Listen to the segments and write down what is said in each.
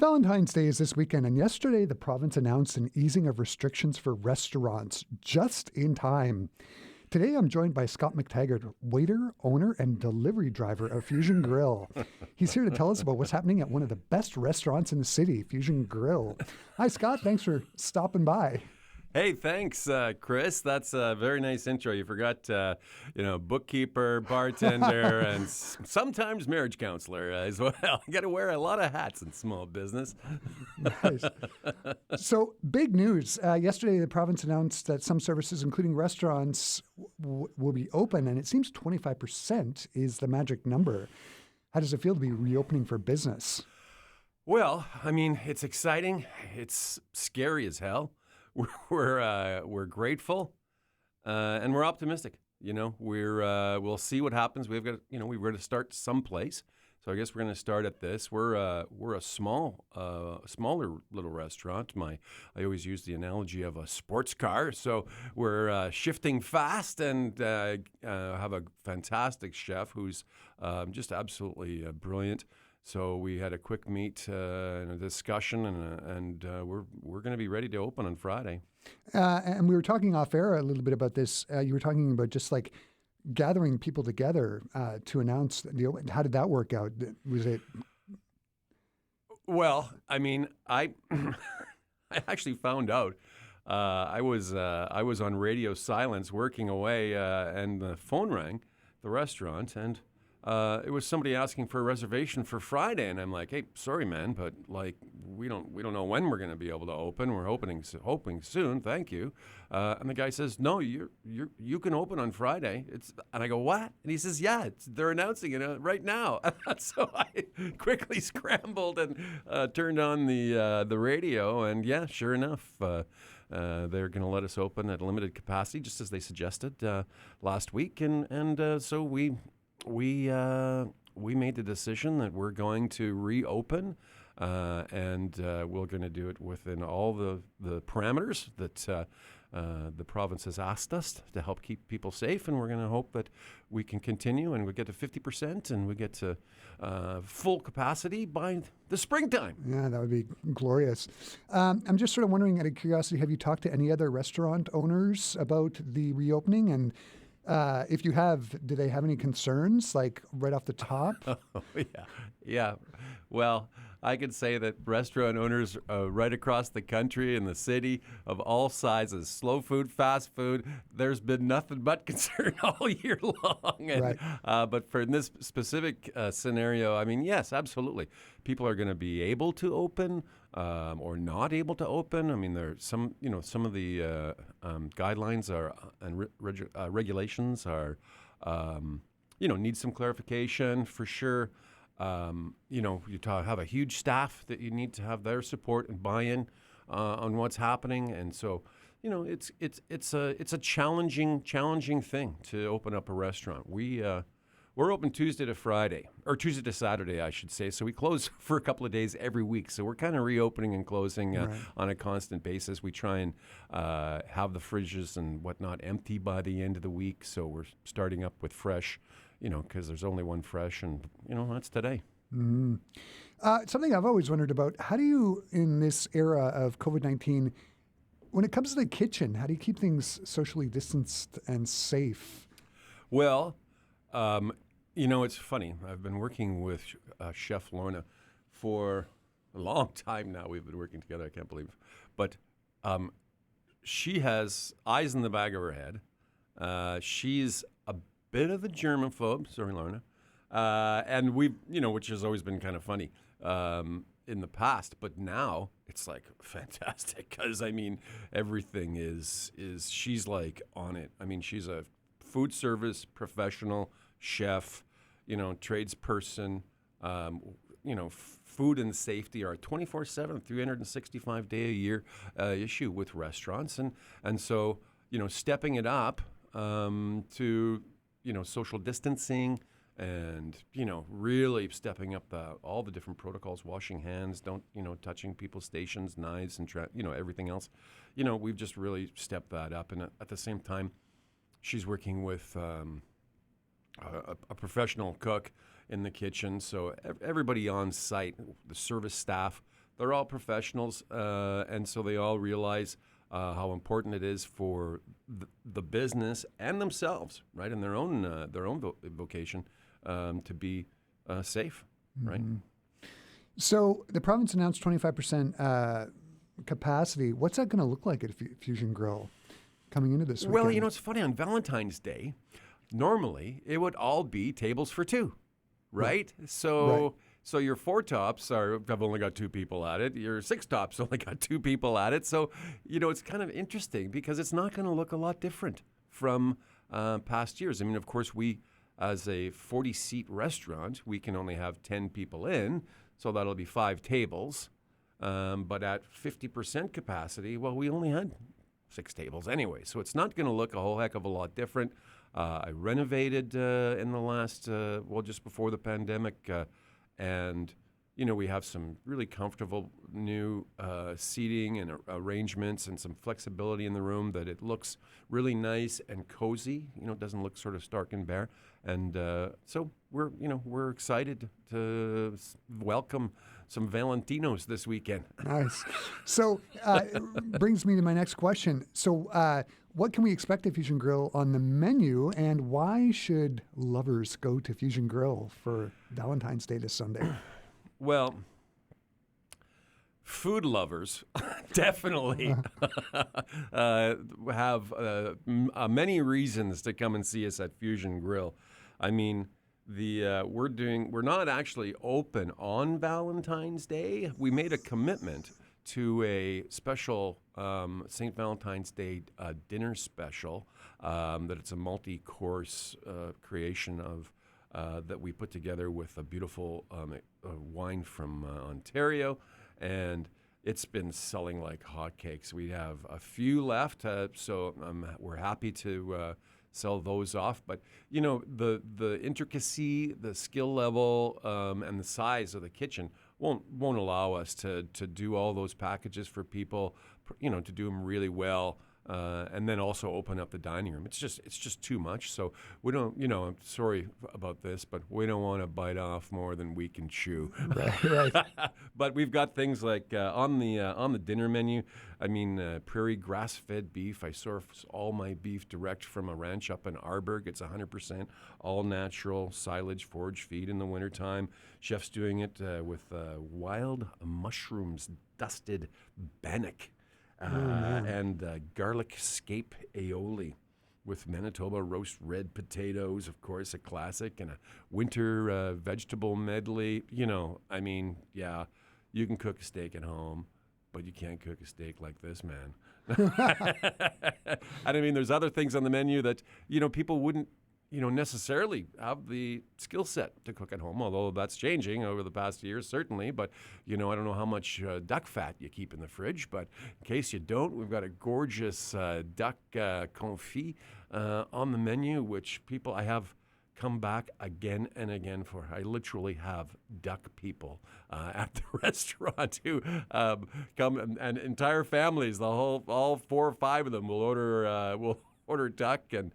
Valentine's Day is this weekend, and yesterday the province announced an easing of restrictions for restaurants just in time. Today I'm joined by Scot McTaggart, waiter, owner, and delivery driver of Fusion Grill. He's here to tell us about what's happening at one of the best restaurants in the city, Fusion Grill. Hi, Scot. Thanks for stopping by. Hey, thanks, Chris. That's a very nice intro. You forgot, bookkeeper, bartender, and sometimes marriage counselor as well. You got to wear a lot of hats in small business. Nice. So, big news. Yesterday, the province announced that some services, including restaurants, will be open, and it seems 25% is the magic number. How does it feel to be reopening for business? Well, I mean, it's exciting. It's scary as hell. We're grateful, and we're optimistic. We'll see what happens. We've got we've got to start someplace. So I guess we're going to start at this. We're a smaller little restaurant. I always use the analogy of a sports car. So we're shifting fast and have a fantastic chef who's just absolutely brilliant. So we had a quick meet and a discussion, and we're going to be ready to open on Friday. And we were talking off air a little bit about this. You were talking about just like gathering people together to announce the open. How did that work out? Was it? Well, I mean, I actually found out. I was on radio silence working away, and the phone rang, the restaurant, and it was somebody asking for a reservation for Friday, and I'm like, "Hey, sorry, man, but like we don't know when we're going to be able to open. We're hoping soon. Thank you." And the guy says, "No, you can open on Friday." And I go, "What?" And he says, "Yeah, they're announcing it right now." So I quickly scrambled and turned on the radio, and yeah, sure enough, they're going to let us open at a limited capacity, just as they suggested last week, and so we made the decision that we're going to reopen, and we're going to do it within all the parameters that the province has asked us to help keep people safe, and we're going to hope that we can continue and we get to 50% and we get to full capacity by the springtime. Yeah, that would be glorious. I'm just sort of wondering, out of curiosity, have you talked to any other restaurant owners about the reopening? And if you have, do they have any concerns, like right off the top? Oh, yeah. Well, I could say that restaurant owners right across the country and the city of all sizes, slow food, fast food, there's been nothing but concern all year long. And, right. But for this specific scenario, I mean, yes, absolutely. People are going to be able to open or not able to open. I mean, there's some of the guidelines and regulations are, need some clarification for sure. You have a huge staff that you need to have their support and buy-in on what's happening, and so it's a challenging thing to open up a restaurant. We're open Tuesday to Friday, or Tuesday to Saturday, I should say. So we close for a couple of days every week. So we're kind of reopening and closing on a constant basis. We try and have the fridges and whatnot empty by the end of the week. So we're starting up with fresh, because there's only one fresh, and that's today. Mm-hmm. Something I've always wondered about: how do you, in this era of COVID-19, when it comes to the kitchen, how do you keep things socially distanced and safe? Well, it's funny. I've been working with Chef Lorna for a long time now. We've been working together. I can't believe. But she has eyes in the back of her head. She's a bit of a germaphobe. Sorry, Lorna. And we've, which has always been kind of funny in the past. But now it's like fantastic because, I mean, everything is she's like on it. I mean, she's a food service professional, chef, tradesperson. Food and safety are a 24/7, 365-day-a-year issue with restaurants, and so stepping it up to social distancing and really stepping up all the different protocols, washing hands, touching people's stations, knives, and everything else. We've just really stepped that up, and at the same time, she's working with a professional cook in the kitchen, so everybody on site, the service staff, they're all professionals, and so they all realize how important it is for the business and themselves, right, in their own vocation, to be safe, right? So the province announced 25% capacity. What's that going to look like at Fusion Grill coming into this weekend? Well, it's funny, on Valentine's Day, normally it would all be tables for two, right? So your four tops have only got two people at it. Your six tops only got two people at it. So, it's kind of interesting because it's not going to look a lot different from past years. I mean, of course, we, as a 40-seat restaurant, we can only have 10 people in, so that'll be 5 tables. But at 50% capacity, well, we only had 6 tables anyway. So it's not going to look a whole heck of a lot different. I renovated in the last, just before the pandemic, and we have some really comfortable new seating and arrangements and some flexibility in the room that it looks really nice and cozy. It doesn't look sort of stark and bare. And so we're excited to welcome some Valentinos this weekend. Nice. So it brings me to my next question. So what can we expect at Fusion Grill on the menu, and why should lovers go to Fusion Grill for Valentine's Day this Sunday? Well, food lovers definitely have many reasons to come and see us at Fusion Grill. I mean, we're not actually open on Valentine's Day. We made a commitment to a special St. Valentine's Day dinner special, that it's a multi-course creation of that we put together with a beautiful wine from Ontario, and it's been selling like hotcakes. We have a few left, so we're happy to sell those off. But the intricacy, the skill level, and the size of the kitchen won't allow us to do all those packages for people, to do them really well. And then also open up the dining room. It's just too much. So we don't, I'm sorry about this, but we don't want to bite off more than we can chew. Right. But we've got things like on the dinner menu. I mean, prairie grass-fed beef. I source all my beef direct from a ranch up in Arberg. It's 100% all natural silage, forage feed in the wintertime. Chef's doing it with wild mushrooms dusted bannock. And garlic scape aioli with Manitoba roast red potatoes, of course, a classic, and a winter vegetable medley. I mean, yeah, you can cook a steak at home, but you can't cook a steak like this, man. And I mean, there's other things on the menu that, people wouldn't, necessarily have the skill set to cook at home, although that's changing over the past years, certainly. But, I don't know how much duck fat you keep in the fridge, but in case you don't, we've got a gorgeous duck confit on the menu, which I have come back again and again for. I literally have duck people at the restaurant who come, and entire families, all 4 or 5 of them will order duck and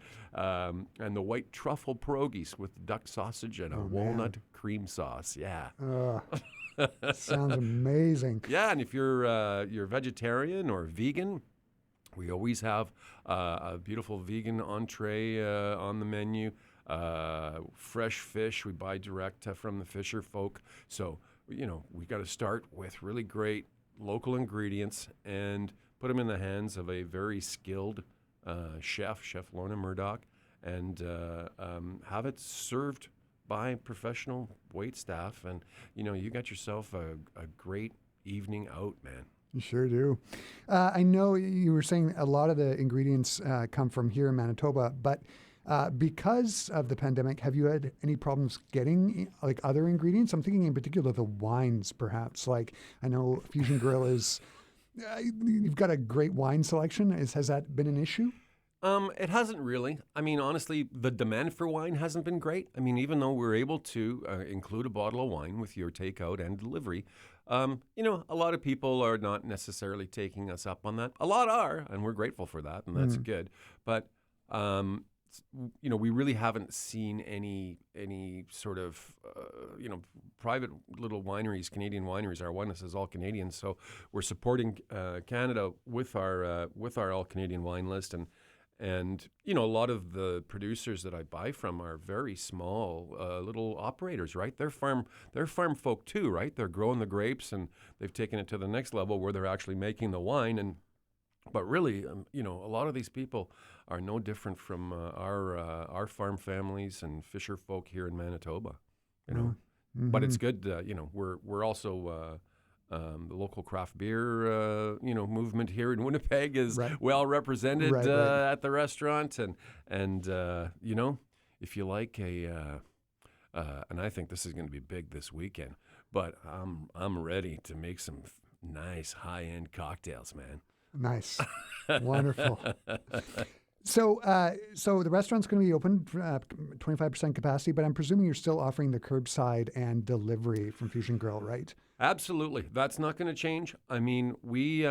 the white truffle pierogies with duck sausage and a walnut cream sauce. Yeah. Sounds amazing. Yeah, and if you're vegetarian or vegan, we always have a beautiful vegan entree on the menu. Fresh fish we buy direct from the fisher folk. So, we got to start with really great local ingredients and put them in the hands of a very skilled Chef Lorna Murdoch, and have it served by professional wait staff. And, you got yourself a great evening out, man. You sure do. I know you were saying a lot of the ingredients come from here in Manitoba, but because of the pandemic, have you had any problems getting like other ingredients? I'm thinking in particular the wines, perhaps. Like I know Fusion Grill is, you've got a great wine selection. Has that been an issue? It hasn't really. I mean, honestly, the demand for wine hasn't been great. I mean, even though we're able to include a bottle of wine with your takeout and delivery, a lot of people are not necessarily taking us up on that. A lot are, and we're grateful for that, and that's good. But we really haven't seen any sort of private little wineries, Canadian wineries. Our wine list is all Canadian, so we're supporting Canada with our all Canadian wine list, and a lot of the producers that I buy from are very small little operators, right? They're farm folk too, right? They're growing the grapes and they've taken it to the next level where they're actually making the wine. But really, a lot of these people are no different from our farm families and fisher folk here in Manitoba, Mm-hmm. But it's good, we're also the local craft beer, movement here in Winnipeg is Right. well represented Right. at the restaurant, and if you like and I think this is going to be big this weekend, but I'm ready to make some nice high-end cocktails, man. Nice. Wonderful. So the restaurant's going to be open 25% capacity, but I'm presuming you're still offering the curbside and delivery from Fusion Grill, right? Absolutely. That's not going to change. I mean, we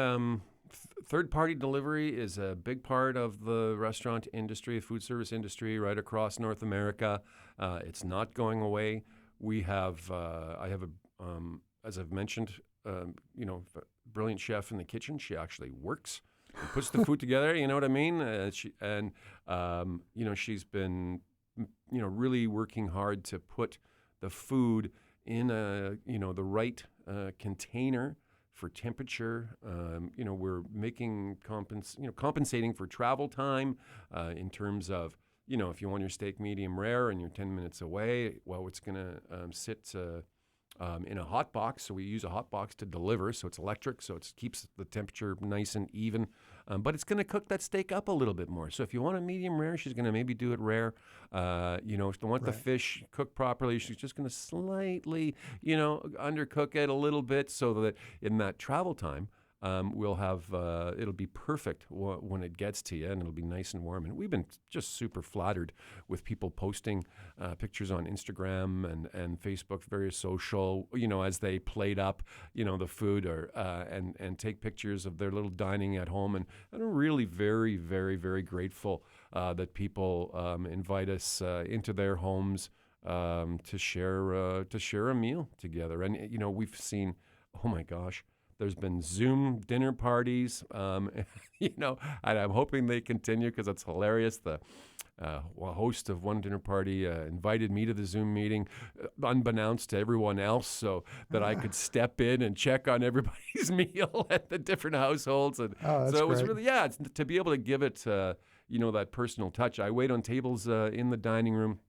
third-party delivery is a big part of the restaurant industry, food service industry right across North America. It's not going away. We have, I have as I've mentioned, a brilliant chef in the kitchen. She actually works and puts the food together. You know what I mean? She's been, really working hard to put the food in the right container for temperature. We're making compensating for travel time in terms of, if you want your steak medium rare and you're 10 minutes away, well, it's going to sit in a hot box. So we use a hot box to deliver. So it's electric. So it keeps the temperature nice and even. But it's going to cook that steak up a little bit more. So if you want a medium rare, she's going to maybe do it rare. If you want the fish cooked properly, she's just going to slightly, undercook it a little bit so that in that travel time, we'll have, it'll be perfect when it gets to you, and it'll be nice and warm. And we've been just super flattered with people posting pictures on Instagram and Facebook, various social, as they plate up, the food and take pictures of their little dining at home. And I'm really very, very, very grateful that people invite us into their homes to share a meal together. And, we've seen, oh my gosh, there's been Zoom dinner parties, and I'm hoping they continue because it's hilarious. The host of one dinner party invited me to the Zoom meeting, unbeknownst to everyone else, so that I could step in and check on everybody's meal at the different households. And so it was great. really, it's to be able to give it, that personal touch. I wait on tables in the dining room.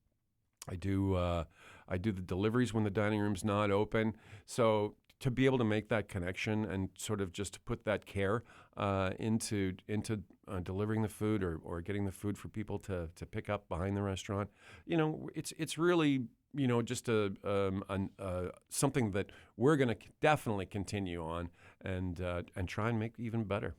I do the deliveries when the dining room's not open. So to be able to make that connection and sort of just to put that care into delivering the food or getting the food for people to pick up behind the restaurant, it's really just something that we're going to definitely continue on and try and make even better.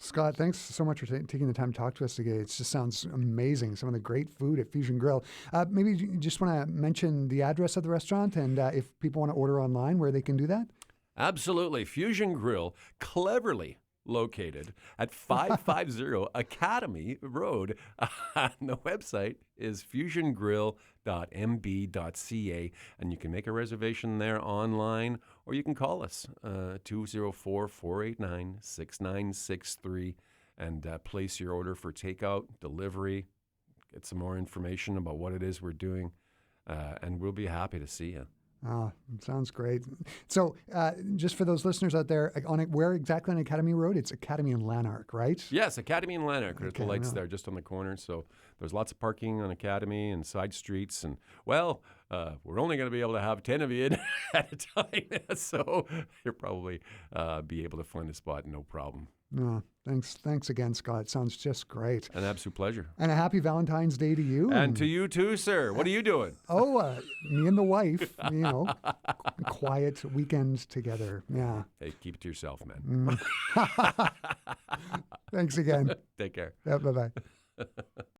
Scott, thanks so much for taking the time to talk to us today. It just sounds amazing. Some of the great food at Fusion Grill. Maybe you just want to mention the address of the restaurant and if people want to order online, where they can do that? Absolutely. Fusion Grill, cleverly located at 550 Academy Road. The website is fusiongrill.mb.ca, and you can make a reservation there online, or you can call us 204-489-6963 and place your order for takeout, delivery, get some more information about what it is we're doing, and we'll be happy to see you. Oh, sounds great. So just for those listeners out there, where exactly on Academy Road? It's Academy in Lanark, right? Yes, Academy in Lanark. There's the lights no. there just on the corner. So there's lots of parking on Academy and side streets. And, well, we're only going to be able to have 10 of you in at a time. So you'll probably be able to find a spot, no problem. Oh, thanks again, Scott. Sounds just great. An absolute pleasure. And a happy Valentine's Day to you. And to you too, sir. What are you doing? Me and the wife, quiet weekend together. Yeah. Hey, keep it to yourself, man. Thanks again. Take care. Yeah, bye-bye.